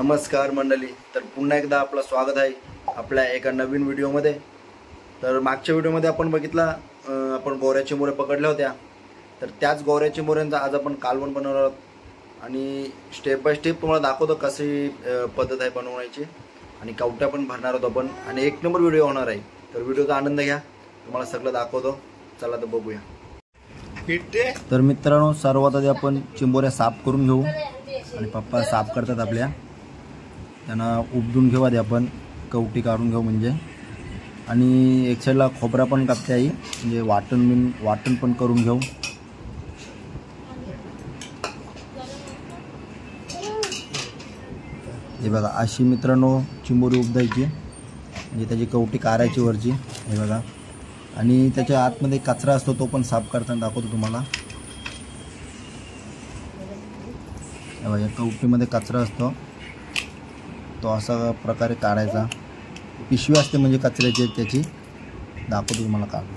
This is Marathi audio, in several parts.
नमस्कार मंडळी, तर पुन्हा एकदा आपलं स्वागत आहे आपल्या एका नवीन व्हिडिओमध्ये। तर मागच्या व्हिडिओमध्ये आपण बघितला आपण गोऱ्या चिंबोऱ्या पकडल्या होत्या, तर त्याच गोऱ्या चिंबोऱ्यांचा आज आपण कालवण बनवणार आहोत आणि स्टेप बाय स्टेप तुम्हाला दाखवतो कशी पद्धत आहे बनवण्याची आणि कवट्या पण भरणार आहोत आपण आणि एक नंबर व्हिडिओ होणार आहे। तर व्हिडिओचा आनंद घ्या, तुम्हाला सगळं दाखवतो। चला तर बघूया। तर मित्रांनो, सर्वात आधी आपण चिंबोऱ्या साफ करून घेऊ आणि पप्पा साफ करतात आपल्या, त्यांना उपदून घेऊ आधी आपण, कवटी काढून घेऊ म्हणजे। आणि एक साईडला खोबरा पण कापते आई, म्हणजे वाटण पण करून घेऊ। हे बघा, अशी मित्रांनो चिंबोरी उपदायची, म्हणजे त्याची कवटी काढायची वरची, हे बघा। आणि त्याच्या आतमध्ये कचरा असतो, तो पण साफ करताना दाखवतो तुम्हाला। हे बघा, या कवटीमध्ये कचरा असतो, तो असा प्रकारे काढायचा। पिशवी असते म्हणजे कचऱ्याची, त्याची दाखवतो तुम्हाला काढून।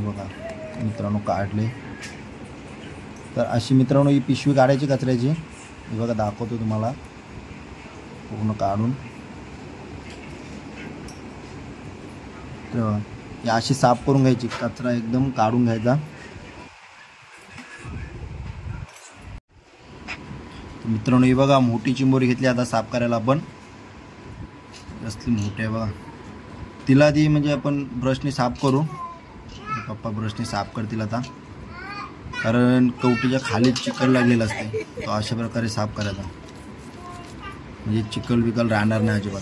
बघा मित्रांनो, काढले। तर अशी मित्रांनो ही पिशवी काढायची कचऱ्याची, हे बघा दाखवतो तुम्हाला पूर्ण काढून। तर या अशी साफ करून घ्यायची, कचरा एकदम काढून घ्यायचा। मित्रांनो हे बघा, मोठी चिंबोरी घेतली आता साफ करायला आपण। असली मोठी आहे बघा, तिला ती म्हणजे आपण ब्रशने साफ करू। पप्पा ब्रशने साफ करतील आता, कारण कवटीच्या खाली चिकल लागलेला असते, तो अशा प्रकारे साफ करायचा, म्हणजे चिकल बिकल राहणार नाही अजिबात।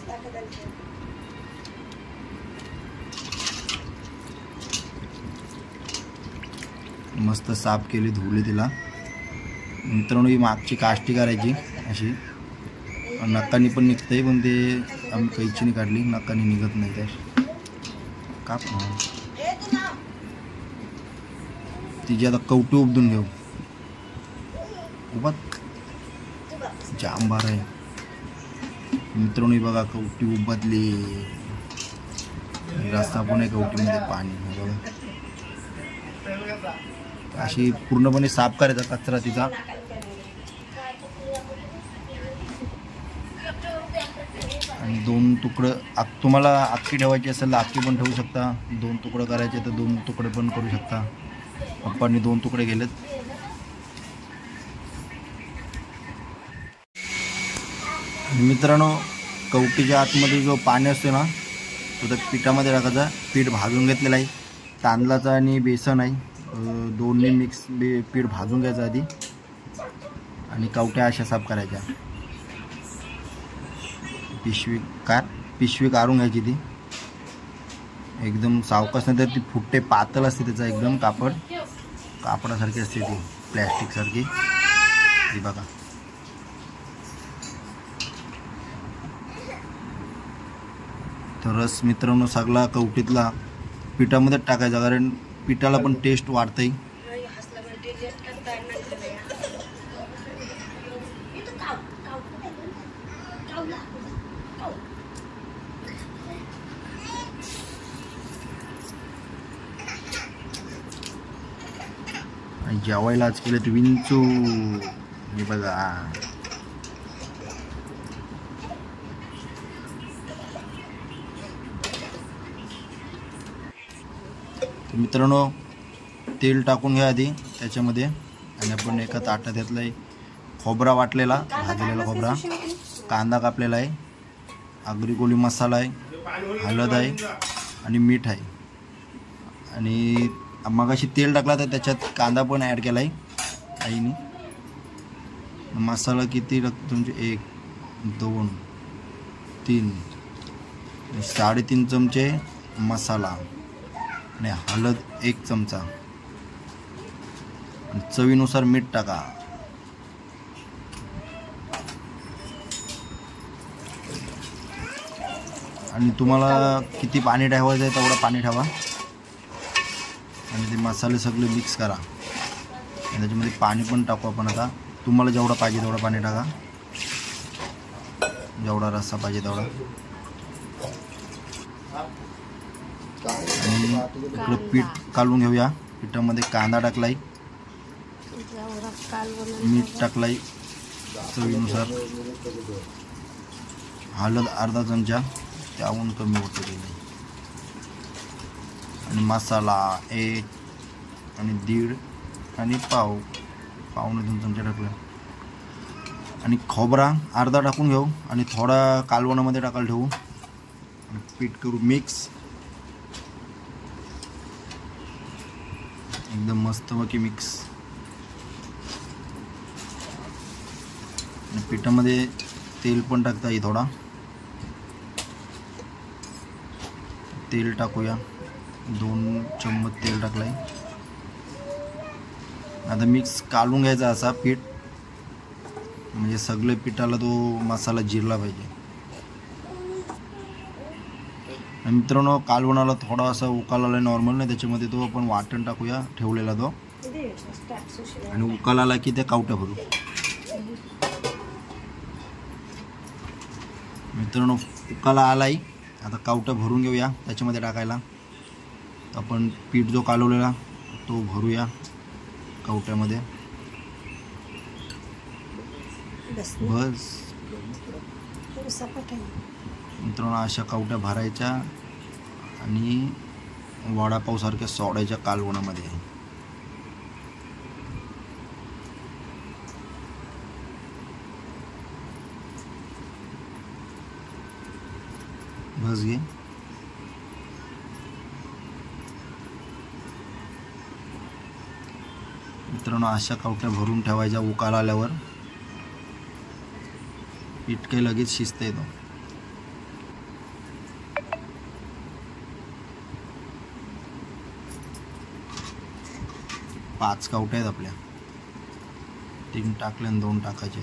मस्त साफ केली, धुवली तिला। मित्रांनो ही मागची काष्टी करायची अशी, नक्कानी पण निघते, पण ते आम्ही कैचीने काढली, नक्कानी निघत नाही त्या काप। तिची आता कवटी उपदून घेऊ। उबत जाम बार आहे मित्रांनो, बघा कवटी उबतली, रस्ता पण आहे कवटीमध्ये, पाणी बघा। अशी पूर्णपणे साफ करायचा कचरा तिचा। आणि दोन तुकडं तुम्हाला अख्खी ठेवायची असेल तर अख्खी पण ठेवू शकता, दोन तुकडं करायचे तर दोन तुकडे पण करू शकता। पप्पांनी दोन तुकडे केलेत। मित्रांनो कवटीच्या आतमध्ये जो पाणी असतो ना, तो त्या पिठामध्ये टाकायचा। पीठ भाजून घेतलेलं आहे, तांदळाचं आणि बेसन आहे, दोन्ही मिक्स पीठ भाजून घ्यायचं आधी आणि कवट्या अशा साफ करायच्या। पिशवी काढून घ्यायची, ती एकदम सावकाश, नाही तर ती फुटते, पातळ असते त्याचा एकदम, कापडासारखी असते ती, प्लॅस्टिक सारखी। ती बघा, तर रस मित्रांनो सगळा कवटीतला पिठामध्ये टाकायचा, कारण पिठाला पण टेस्ट वाढते। जेवायला आज केलं तर विंचू, हे बघा। मित्रांनो तेल टाकून घ्या आधी त्याच्यामध्ये, आणि आपण एका ताटात घेतलं आहे खोबरा वाटलेला, भाजलेला खोबरा, कांदा कापलेला आहे, आगरी कोळी मसाला आहे, हळद आहे आणि मीठ आहे। आणि मगाशी तेल टाकला तर त्याच्यात कांदा पण ॲड केला आहे आईने। मसाला किती टाकतो तुमचे, 1 2 3 3.5 चमचे मसाला, आणि हळद 1 चमचा, आणि चवीनुसार मीठ टाका। आणि तुम्हाला किती पाणी ठेवायचं आहे तेवढं पाणी ठेवा, आणि ते मसाले सगळे मिक्स करा। आणि त्याच्यामध्ये पाणी पण टाकू आपण आता, तुम्हाला जेवढा पाहिजे तेवढं पाणी टाका, जेवढा रस्सा पाहिजे तेवढा। आणि इकडं पीठ काढून घेऊया। पिठामध्ये कांदा टाकलाय, मीठ टाकलाय चवीनुसार, हळद अर्धा चमचा, त्याहून कमी होतं गेली, आणि मसाला 1 आणि 1.5 आणि पावणे 2 चमचे टाकला, आणि खोबरा अर्धा टाकून घेऊ आणि थोडा कालवणामध्ये टाकायला ठेवू आणि पीठ करू मिक्स एकदम मस्त बाकी मिक्स. आणि पिठामध्ये तेल पण टाकता येईल, थोडा तेल टाकूया, 2 चम्मच तेल टाकलाय. आता मिक्स कालून घ्यायचा असा पीठ, म्हणजे सगळे पिठाला तो मसाला जिरला पाहिजे. मित्रांनो कालवणाला थोडा असा उकाल आला नॉर्मल नाही, त्याच्यामध्ये तो आपण वाटण टाकूया ठेवलेला तो, आणि उकाल आला की ते कावट्या भरू. मित्रांनो उकाला आलाय, आता कावटा भरून घेऊया त्याच्यामध्ये टाकायला. आपण पीठ जो कालवलेला तो भरूया कावट्यामध्ये. बस मित्रांनो अशा कावट्या भरायच्या आणि वडापावसारख्या सोडायच्या कालवणामध्ये. बस घे मित्रांनो, अशा कावट्या भरून ठेवायच्या. उकाल आल्यावर पीठ काही लगेच शिजता येतो. पाच कावट्या आहेत आपल्या, 3 टाकले आणि 2 टाकायचे.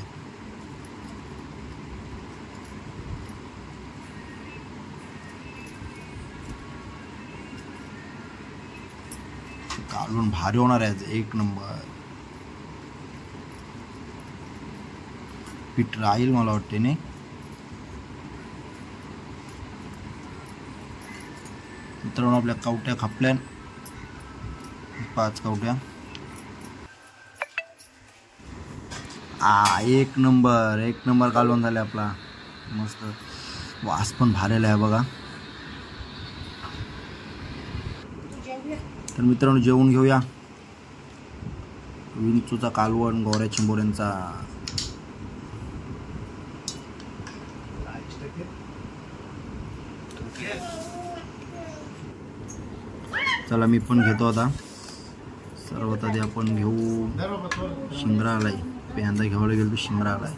कालवण भारी होणार आहे, 1 नंबर. पीठ राहील मला वाटते नाही. मित्रांनो आपल्या कावट्या खापल्या, 5 कावट्या. 1 नंबर कालवण झाले आपला. मस्त वास पण भारेला आहे बघा. तर मित्रांनो जेवून घेऊया. विंचूचा कालवण, गोऱ्या चिंबोऱ्यांचा. चला मी पण घेतो आता. सर्वात आधी आपण घेऊ शिंगरा आलाय. प्यांदा घ्यायला गेलो, शिंगरा आलाय.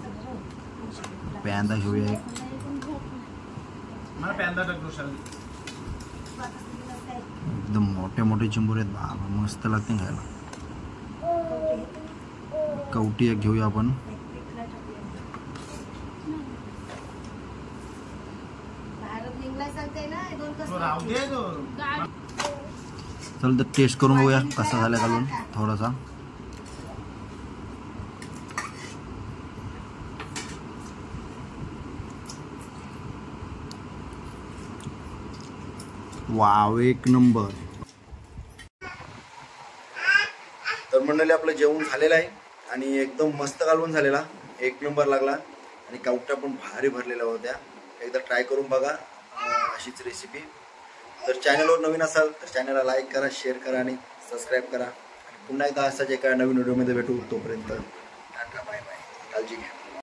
प्यांदा घेऊया एक. एकदम मोठे मोठे चिंबोरे आहेत बाबा, मस्त लागते खायला. कवटी एक घेऊया आपण. चल तर टेस्ट करून बघूया कसा झाला कालवण. थोडासा वाव, 1 नंबर. तर मंडळी आपलं जेवण झालेलं आहे आणि एकदम मस्त कालवण झालेला, 1 नंबर लागला. आणि कावट्या पण भारी भरलेल्या होत्या. एकदा ट्राय करून बघा अशीच रेसिपी. तर चॅनलवर नवीन असाल तर चॅनलला लाईक करा, शेअर करा आणि सबस्क्राईब करा. पुन्हा एकदा असाच एका नवीन व्हिडिओमध्ये भेटू. तोपर्यंत टाटा, बाय बाय, काळजी घ्या.